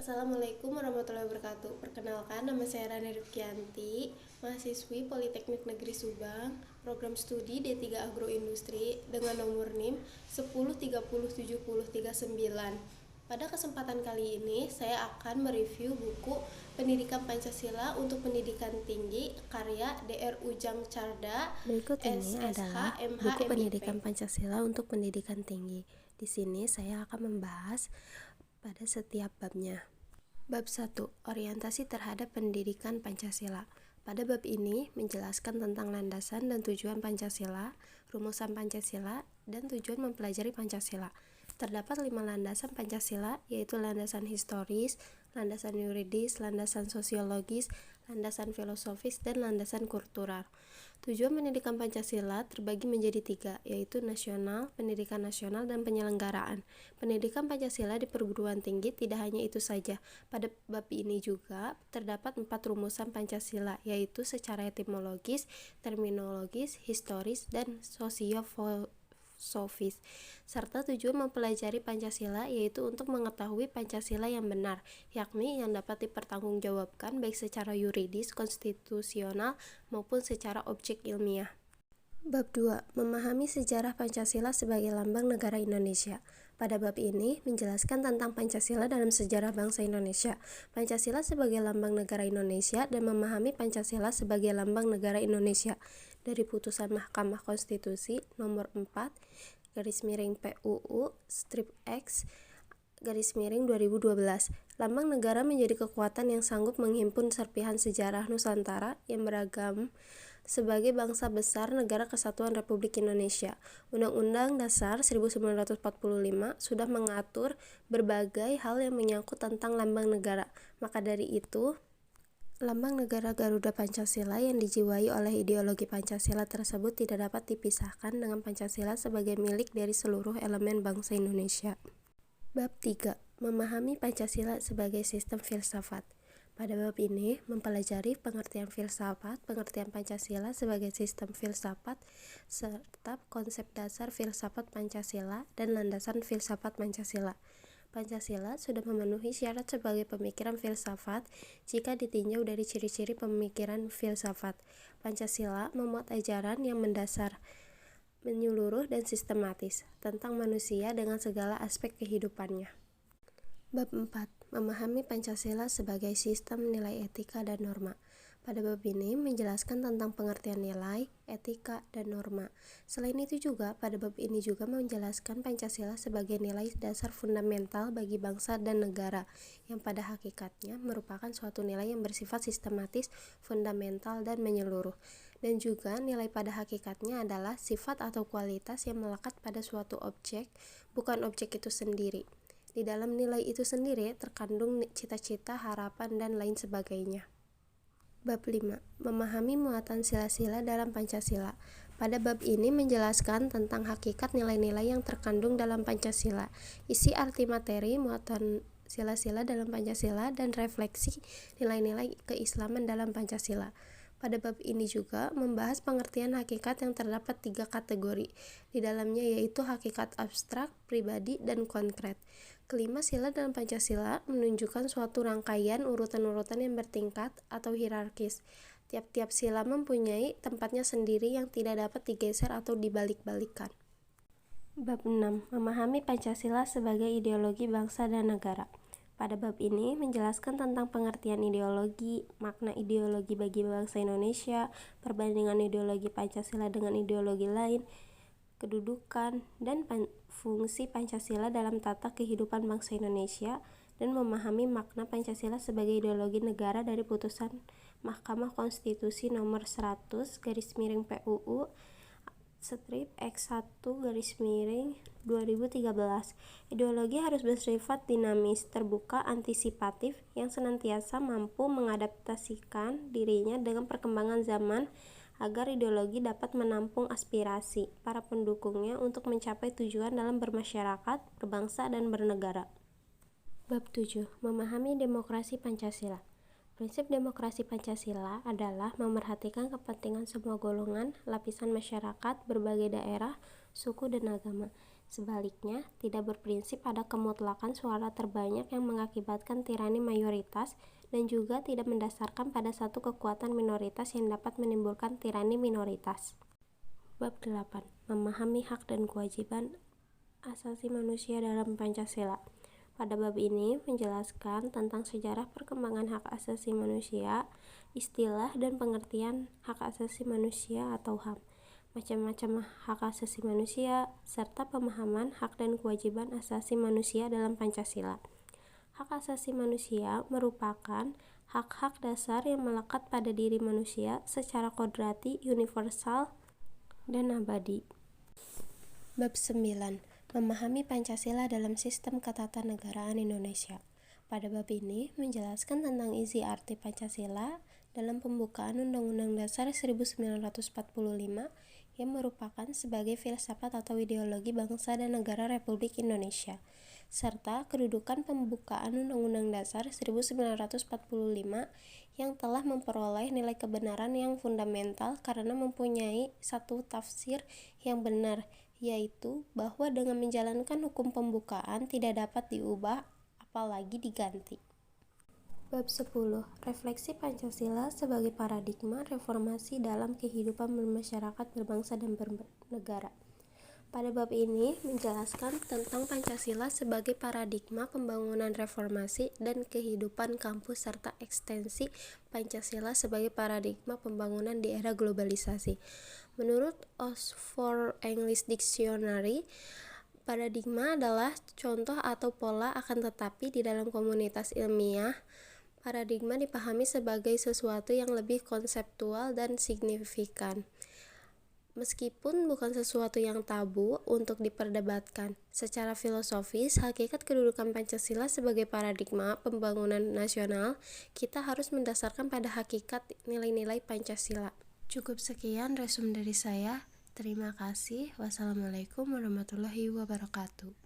Assalamualaikum warahmatullahi wabarakatuh. Perkenalkan, nama saya Rani Rifkianti, mahasiswi Politeknik Negeri Subang, program studi D3 Agroindustri dengan nomor NIM 10307039. Pada kesempatan kali ini, saya akan mereview buku Pendidikan Pancasila untuk Pendidikan Tinggi karya Dr. Ujang Carda, Berikut ini SSH, adalah MH, buku MIP. Pendidikan Pancasila untuk Pendidikan Tinggi. Di sini saya akan membahas pada setiap babnya. Bab 1. Orientasi terhadap Pendidikan Pancasila. Pada bab ini menjelaskan tentang landasan dan tujuan Pancasila, rumusan Pancasila, dan tujuan mempelajari Pancasila. Terdapat 5 landasan Pancasila, yaitu landasan historis, landasan yuridis, landasan sosiologis, landasan filosofis, dan landasan kultural. Tujuan pendidikan Pancasila terbagi menjadi 3, yaitu nasional, pendidikan nasional, dan penyelenggaraan. Pendidikan Pancasila di perguruan tinggi tidak hanya itu saja. Pada bab ini juga terdapat 4 rumusan Pancasila, yaitu secara etimologis, terminologis, historis, dan sosiofilosofis, serta tujuan mempelajari Pancasila yaitu untuk mengetahui Pancasila yang benar, yakni yang dapat dipertanggungjawabkan baik secara yuridis, konstitusional, maupun secara objek ilmiah. Bab 2. Memahami sejarah Pancasila sebagai lambang negara Indonesia. Pada bab ini menjelaskan tentang Pancasila dalam sejarah bangsa Indonesia, Pancasila sebagai lambang negara Indonesia, dan memahami Pancasila sebagai lambang negara Indonesia dari putusan Mahkamah Konstitusi nomor 4 PUU strip X _ 2012. Lambang negara menjadi kekuatan yang sanggup menghimpun serpihan sejarah Nusantara yang beragam sebagai bangsa besar negara kesatuan Republik Indonesia. Undang-Undang Dasar 1945 sudah mengatur berbagai hal yang menyangkut tentang lambang negara. Maka dari itu, lambang negara Garuda Pancasila yang dijiwai oleh ideologi Pancasila tersebut tidak dapat dipisahkan dengan Pancasila sebagai milik dari seluruh elemen bangsa Indonesia. Bab 3. Memahami Pancasila sebagai sistem filsafat. Pada bab ini mempelajari pengertian filsafat, pengertian Pancasila sebagai sistem filsafat, serta konsep dasar filsafat Pancasila dan landasan filsafat Pancasila. Pancasila sudah memenuhi syarat sebagai pemikiran filsafat jika ditinjau dari ciri-ciri pemikiran filsafat. Pancasila memuat ajaran yang mendasar, menyeluruh, dan sistematis tentang manusia dengan segala aspek kehidupannya. Bab 4. Memahami Pancasila sebagai sistem nilai etika dan norma. Pada bab ini menjelaskan tentang pengertian nilai, etika, dan norma. Selain itu juga, pada bab ini juga menjelaskan Pancasila sebagai nilai dasar fundamental bagi bangsa dan negara, yang pada hakikatnya merupakan suatu nilai yang bersifat sistematis, fundamental, dan menyeluruh. Dan juga nilai pada hakikatnya adalah sifat atau kualitas yang melekat pada suatu objek, bukan objek itu sendiri. Di dalam nilai itu sendiri terkandung cita-cita, harapan, dan lain sebagainya. Bab 5. Memahami muatan sila-sila dalam Pancasila. Pada bab ini menjelaskan tentang hakikat nilai-nilai yang terkandung dalam Pancasila, isi arti materi muatan sila-sila dalam Pancasila, dan refleksi nilai-nilai keislaman dalam Pancasila. Pada bab ini juga membahas pengertian hakikat yang terdapat 3 kategori di dalamnya, yaitu hakikat abstrak, pribadi, dan konkret. Kelima sila dalam Pancasila menunjukkan suatu rangkaian urutan-urutan yang bertingkat atau hierarkis. Tiap-tiap sila mempunyai tempatnya sendiri yang tidak dapat digeser atau dibalik-balikan. Bab 6. Memahami Pancasila sebagai ideologi bangsa dan negara. Pada bab ini menjelaskan tentang pengertian ideologi, makna ideologi bagi bangsa Indonesia, perbandingan ideologi Pancasila dengan ideologi lain, kedudukan dan fungsi Pancasila dalam tata kehidupan bangsa Indonesia, dan memahami makna Pancasila sebagai ideologi negara dari putusan Mahkamah Konstitusi nomor 100 PUU strip X1 2013. Ideologi harus bersifat dinamis, terbuka, antisipatif, yang senantiasa mampu mengadaptasikan dirinya dengan perkembangan zaman agar ideologi dapat menampung aspirasi para pendukungnya untuk mencapai tujuan dalam bermasyarakat, berbangsa, dan bernegara. Bab 7. Memahami demokrasi Pancasila. Prinsip demokrasi Pancasila adalah memerhatikan kepentingan semua golongan, lapisan masyarakat, berbagai daerah, suku, dan agama, Sebaliknya, tidak berprinsip pada kemutlakan suara terbanyak yang mengakibatkan tirani mayoritas dan juga tidak mendasarkan pada satu kekuatan minoritas yang dapat menimbulkan tirani minoritas. Bab 8. Memahami hak dan kewajiban asasi manusia dalam Pancasila. Pada bab ini menjelaskan tentang sejarah perkembangan hak asasi manusia, istilah dan pengertian hak asasi manusia atau HAM, macam-macam hak asasi manusia, serta pemahaman hak dan kewajiban asasi manusia dalam Pancasila. Hak asasi manusia merupakan hak-hak dasar yang melekat pada diri manusia secara kodrati, universal, dan abadi. Bab 9. Memahami Pancasila dalam sistem ketatanegaraan Indonesia. Pada bab ini menjelaskan tentang isi arti Pancasila dalam pembukaan Undang-Undang Dasar 1945 yang merupakan sebagai filsafat atau ideologi bangsa dan negara Republik Indonesia, serta kedudukan pembukaan Undang-Undang Dasar 1945 yang telah memperoleh nilai kebenaran yang fundamental karena mempunyai satu tafsir yang benar, yaitu bahwa dengan menjalankan hukum pembukaan tidak dapat diubah apalagi diganti. Bab 10. Refleksi Pancasila sebagai paradigma reformasi dalam kehidupan bermasyarakat, berbangsa, dan bernegara. Pada bab ini menjelaskan tentang Pancasila sebagai paradigma pembangunan reformasi dan kehidupan kampus serta ekstensi Pancasila sebagai paradigma pembangunan di era globalisasi. Menurut Oxford English Dictionary, paradigma adalah contoh atau pola, akan tetapi di dalam komunitas ilmiah, paradigma dipahami sebagai sesuatu yang lebih konseptual dan signifikan. Meskipun bukan sesuatu yang tabu untuk diperdebatkan, secara filosofis, hakikat kedudukan Pancasila sebagai paradigma pembangunan nasional, kita harus mendasarkan pada hakikat nilai-nilai Pancasila. Cukup sekian resum dari saya. Terima kasih. Wassalamualaikum warahmatullahi wabarakatuh.